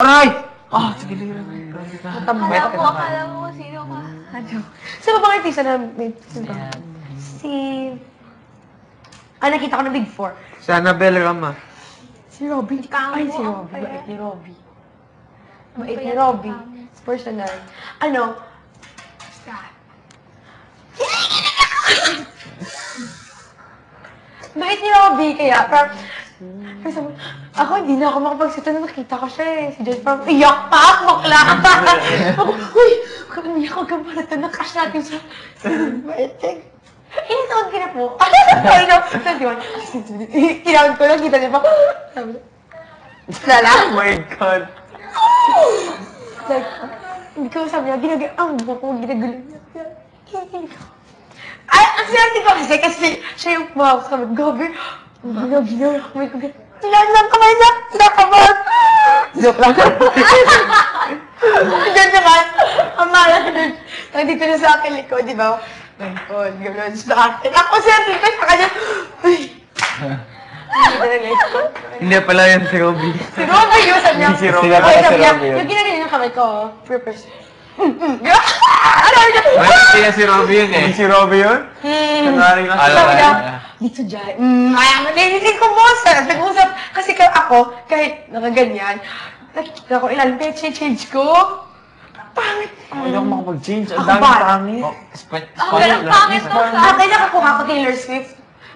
Aray! Ah, sige lang. Akala mo kung sino ka. Saan ba bang artista na may si... nakita ko na Big Four. Si Annabelle Rama. Si Robby. Ay, si Robby. Bait ni Robby. Bait ni Robby. Personal. Bait ni Robby, kaya parang... Ako, hindi na ako makapagsito na nakita ko siya eh. Si Joyce parang, iyak pa! Bakla ka pa! Ako, uy! Huwag kang umiyak, huwag kang marata. Nakash natin siya. Bait eh. Initawag ka na po. Ay, no. 21. Kinawag ko lang, kita niya pa. Sabi niya, lala. Oh my God. Like, hindi ko sabi niya, ang buko ko, ginagulo niya. Ay, ang sinati ko kasi siya yung mawag sa mga gober. Ginawa kamay ko gano'n. Nilalang kamay niya, nakabag. Joke lang. Diyan naman, ang malas na nandito na sa akin likod, di ba? Likod, gano'n sa akin. Ako sinati ko sa kanya, uy. Hindi pala yun si Robby. Si Robby yun, sabi niya. Si Robby. Yung ginagawa ng kamay ko, purpose. Hindi na si Robby yun eh. Si Robby yun? Nangaring lang Sabi niya, dito dyan. Kaya narinig ko boss. Nag-usap. Kasi ako, kahit nakaganyan, nakikita ko ilalim, kaya change ko. Pangit. Hindi ako makapag-change. Ang Ako dami ba? pangit. Ang pangit mo sa Akin nakakuha ko Taylor Swift.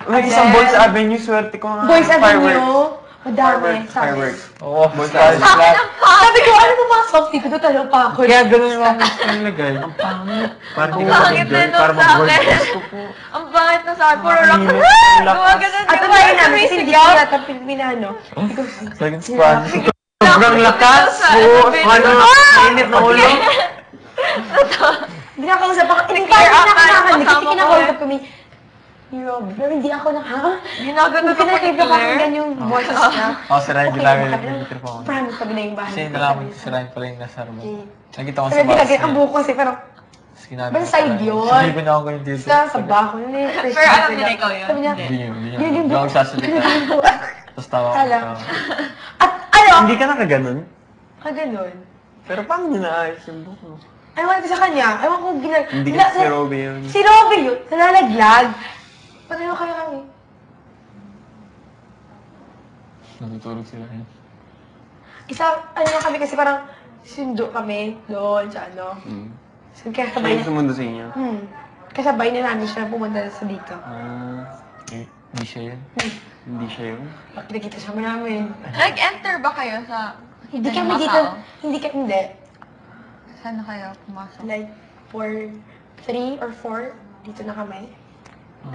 May isang Boys Avenue, swerte ko nga. Boys Avenue. Madami. Fireworks. Oo, Boys akin Avenue. ang pangit. Sabi ko, ano mo mga soft dito? Talo pa ako. Kaya ganun yung mga gusto nilagay. Ang pangit. Parang di ka Pangit na mag-girl. nung Para sa mag-board akin. gusto po. Ang pangit na sa akin. Puro rock. Gumagano'n. At ang tayo namin, kasi hindi ko yata Pilipinano. Second Spanish. Sobrang lakas. Oo, ano, init na ulo. Hindi na ako usap ako. Hindi Clear up na ka ng ako kasama ko kinakausap kami. Ni Rob. Pero hindi ako Ginagano Kung na ko ni pinakita ko Claire. hanggang yung boses niya. Oo, sirahin ko lang yung Okay, computer po. Promise, sabi na yung bahay. Kasi nalaman ko sirahin pala yung nasa room. Nakita ko Pero sa bus ginagay, ang niya. buko kasi parang Sinabi Basta ko side sirahin. yun. Sabi ko na ako yung dito. sa baho. Yun yung first Pero alam time nila ikaw yun? Sabi niya, Hindi niya. Hindi Yun yung niya ako sasalita. Tapos tawa ko. Alam. tawa. at ano? Hindi ka nakaganon? Kaganon. Pero paano niya naayos yung buko? Ewan ko sa kanya. Ewan ko Hindi ka si Robby yun. Si Robby yun. Nalalaglag. Pareho kayo kami. Natutulog sila yun. Na kami kasi parang sundo kami doon sa ano. So, kaya sabay Ayun na, sumundo sa inyo? kasabay na namin siya pumunta sa dito. Hindi siya yun. Hindi siya yun. Nakita siya namin. Nag-enter ba kayo sa Hindi Hidden kami Macau? dito, hindi. Saan na kayo pumasok? Like, 3 or 4, dito na kami.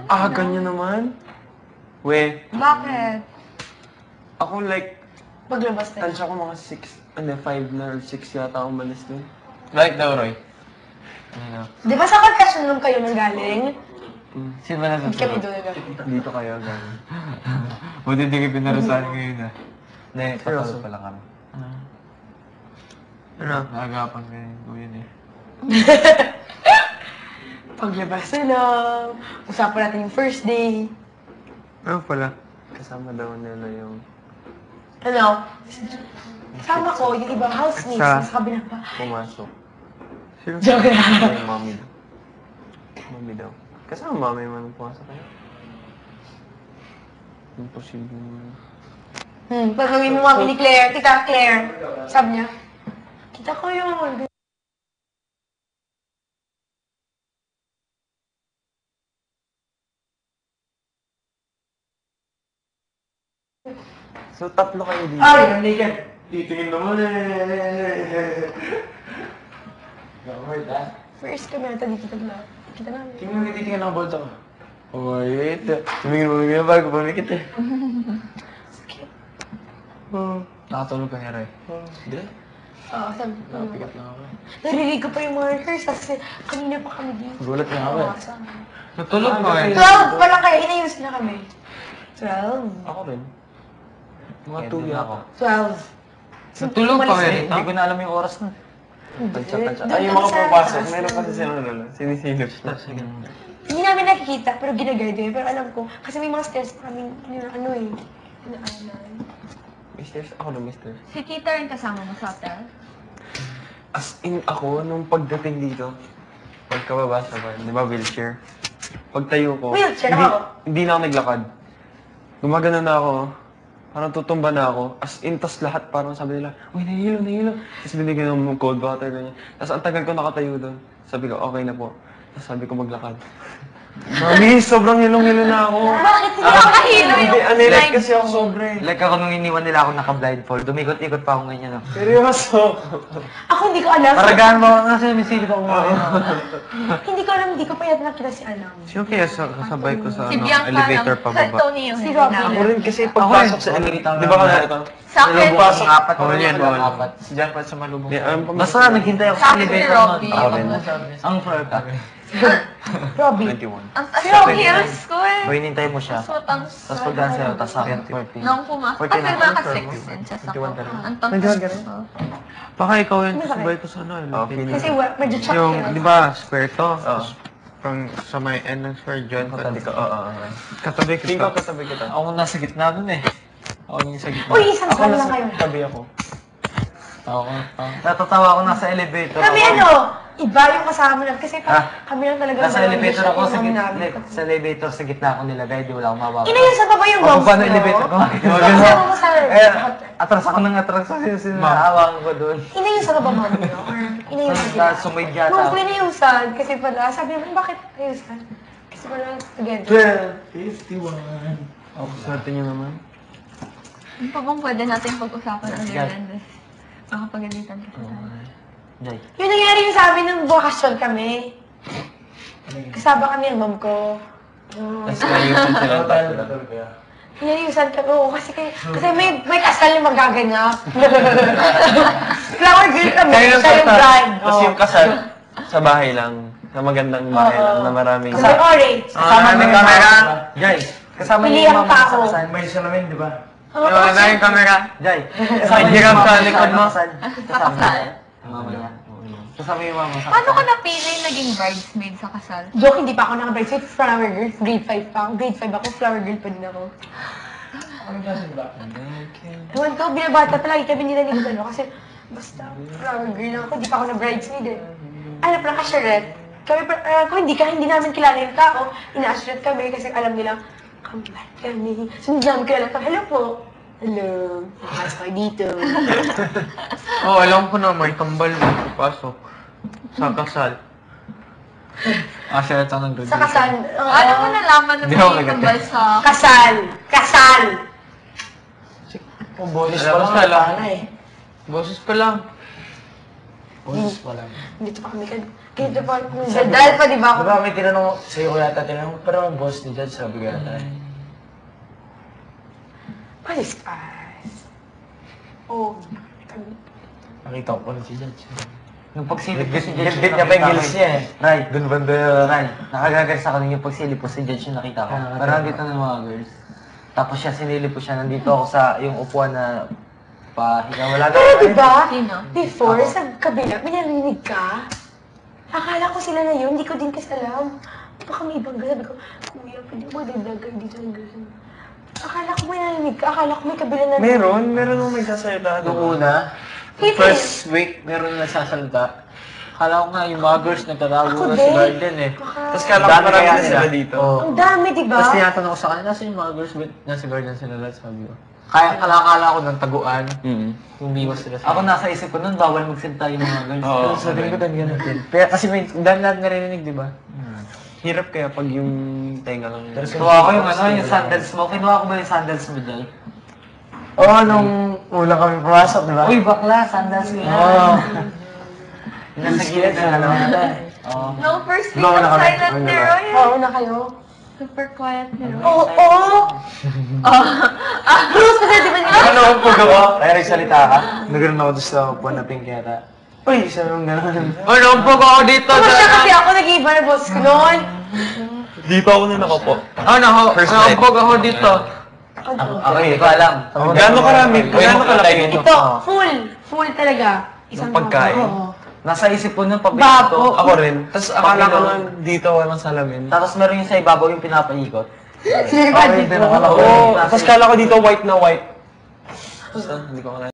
Ah, ganyan naman? We, Bakit? ako like, Paglabas na. tansya ko mga 5 na or 6 yata akong malis dun. Like daw, Roy? Ano? Di ba sa pagkasyon nung kayo nang galing? Sino ba Hindi kami doon na. Dito kayo, gano'n. Buti hindi kayo pinarusahan ngayon ah. Hindi, patalo pa lang kami. Ano? Naagapan ko yung kuya niya. Paglabas na lang. Usapan natin yung first day. Ano pala? Kasama daw nila yung... Ano? Kasama ko yung ibang housemates Sa- sa kabilang pa. Pumasok. Sino? Joke lang. Yung mommy daw. Mommy daw. Kasama mommy mo nung pumasok kayo? Imposible naman. Pagawin mo mami ni Claire, Tita Claire. Sabi niya, kita ko yung... So, tatlo kayo dito. Ay, naked. Titingin naman eh. Gawin ah. First kami ata dito tagla. Kita namin. Tingnan mo, titingin ako bolsa ko. Oh, wait. Tumingin bago pumikit eh. Nakatulog ka niya, Ray? Hindi. Oo, sabi ko. Nakapikat lang ako. Narinig ko pa yung mga rehearsals kasi kanina pa kami dito. Gulat nga ako eh. Sa- Natulog mo eh. 12 pa lang kayo, inayos na kami. 12. Ako rin. Mga tuloy ako. 12. Natulog pa Umalis rin. na. Hindi ko na alam yung oras na. Tansya. Doon Ay, yung kami mga sa papasok. taas Meron na- kasi silang ano, sinisilip na. Hindi namin nakikita, pero ginaguide yun. Pero alam ko, kasi may mga stairs pa kaming, ano eh, inaanan. May stairs? Ako na may stairs. Si tita rin kasama mo sa hotel? As in ako, nung pagdating dito, pagkababa sa van, di ba wheelchair? Pagtayo ko, Wheelchair hindi, ako? hindi na ako naglakad. Gumagano na ako, parang tutumba na ako. As in, tas lahat parang sabi nila, uy, nahihilo, nahihilo. Tapos binigyan ng cold water, ganyan. Tapos ang tagal ko nakatayo doon. Sabi ko, okay na po. Tapos sabi ko maglakad. Mami, sobrang hilong-hilo na ako. Bakit hindi Ako ako kahilo Hindi, yung aniret blind. kasi ako sobre. Like ako nung iniwan nila ako naka-blindfold, dumikot-ikot pa ako ganyan. Oh. Seryoso. Ako hindi ko alam. Paragaan mo ako kasi may silip ako ngayon. Hindi ko alam, hindi ko pa yata nakita si Alam. Sino kaya kasabay ko sa Si Bianca elevator lang. pababa? Tony yung Si hindi Robin. na. Ako rin kasi pagpasok sa elevator, di ba ka ito? Sa akin, Pagpasok, Apat bawal yan, bawal. Apat. Si Jack pa sa malubong. Di, Basta naghintay ako Sa sa akin si elevator Robby. nun. Ako rin. Ang- Ang floor ka. Robby. 21. ang taas yung heels ko eh. O hinintay mo siya. So, ang Tapos pagdaan sa'yo, tapos akin. 14. Nung pumasok, 14 kasi na. naka-6 din siya sa ko. Ang tangkas ko. Baka ikaw yun, Ano ba sabay ko sa ano, elevator. Kasi medyo shock Yung, yun. di ba, square to? Pang sa may end ng square dyan. Katabi ka. Katabi kita. Tingko katabi kita. Ako nasa gitna nun eh. Ako yung sa gitna. Uy, isang saan lang kayo. Katabi ako. Natatawa ako nasa elevator. Kami ano, iba yung kasama namin. Kasi Ah, kami lang talaga. Nasa walang elevator gusto ako sa yung gitna. namin. Sa elevator sa gitna ako nilagay, di wala akong mababa. Ina yun sa baba yung Ako moms pa ng elevator ko. Kasama mo sa... Atras ako ng atras kasi sinahawaan ko doon. Ina yun sa baba mom niyo? Or ina yun sa Tapos sumayd yata. Nung ko ina yung sad, kasi pala, sabi naman, bakit kayo sad? Kasi pala, again. 12:51. Sa atin yun naman. Ano pa bang pwede natin pag-usapan ng Irlandes? Makapagalitan kasi tayo. Jay. Yung nangyari yung sa amin ng bakasyon kami. Kasama kami ng mom ko. Tapos kayo kung sila tatlo. Hinayusan kami. Oo, kasi may kasal yung magaganap. Flower girl kami. Kayo Siya yung bride. Tapos yung kasal, sa bahay lang. Sa magandang bahay lang, na maraming... Kasal orange. Kasama may yung camera. Jay. Kasama Pili yung ang mama tao. sa kasal. May salamin, di ba? Oo, Wala na yung camera. Jay. Hiram sa likod mo. Kasama yung mama niya. Kasama yung mama sa Paano ka napili naging bridesmaid sa kasal? Joke, hindi pa ako naka-bride. Flower girl. Grade 5 pa ako. Grade 5 ako. Flower girl pa din ako. Ewan ko, binabata pa lagi kami nila ni Gano kasi basta flower girl lang ako. Hindi pa ako na-bridesmaid eh. Ano pa lang ka-charette. Kung hindi namin kilala yung tao, ina-charette kami kasi alam nila, kambal kami. So hindi namin kilala pa, hello po. Hello. Mas kayo dito. Oo, alam ko na may kambal papasok. Sa kasal. siya ito ng Sa kasal. Ano mo nalaman na Di ako may nagate. kambal sa... Kasal. Kasal. Kung bonus Alam mo lang. Boses pa lang. Boses pa lang. Dito pa kami Dito pa. Dahil pa di ba ako? Diba may tinanong sa'yo ko yata, tinanong, pero ang boss ni Judge sabi ko yata. Palis guys. Oh. Nakita ko pa rin si Judge. Nung pagsilip ko si Judge, bit niya pa yung gills niya eh. Ray, dun banda, Ray. Nakagagas ako nung yung pagsilip ko si Judge yung nakita ko. Pero nandito na mga girls. Tapos siya, sinilip ko siya, nandito ako sa yung upuan na pahinga. Wala na. Pero diba, Sino? before, sa kabila, may narinig ka? Akala ko sila na yun, hindi ko din kasi alam. Baka may ibang gano'n. Sabi ko, kuya, pwede mo dagdagan dito ng gano'n. Akala ko may narinig ka, akala ko may kabila na Meron nung may sasalita. Nung una, Hindi. first week, meron na nagsasalita. Akala ko nga yung mga girls nagtatago Ako na din. sa garden eh. Baka... Tapos kala ko Dami marami kaya na sila dito. Oo. Ang dami, diba? Tapos tinatanong ko sa kanila, nasa yung mga girls ba't nasa garden sila lahat, sabi ko. Kaya kala ko ng taguan, yung biwas sila sa... Ako nasa isip ko nun, bawal magsalita yung mga girls. Oo, Pero sabi ko, dan ganun din. Kaya kasi may dami natin narinig, di ba? Hirap kaya pag yung tenga lang yun. Kinuha ko yung yung sandals mo. Kinuha ko ba yung sandals mo, Jay? Oo, nung una kami pumasok, di ba? Uy, bakla, sandals mo yan. Oo. Yung nasa gilid na ano. Oo. No, first week Bawa na ang kami. silent Ano ni ba? Roy. Oo na kayo. Super quiet ni Roy. Oo, oo! Close kasi, di ba niya? Ano ang pag ako? Kaya nagsalita ka? Naganoon ako doon sa upuan na pink yata. Uy, sabi mong gano'n. Ano ang pag ako dito? Pumasya kasi ako, nag-iba na boss ko noon. Dito ako na nakapo. Ano ako? First Ano night. ang pag ako dito? Ako, hindi ko alam. Gano'n karami? Gano'n kalaki? Ito, full talaga. Isang Yung pagkain? Oo. Nasa isip ko nung pabili Babo. ko. Ako rin. Tapos akala ko nga dito walang salamin. Tapos meron yung sa ibabaw yung pinapaikot. Sinabi Okay, dito. din ako. Oo. Tapos kala ko dito white na white. Basta, hindi ko akala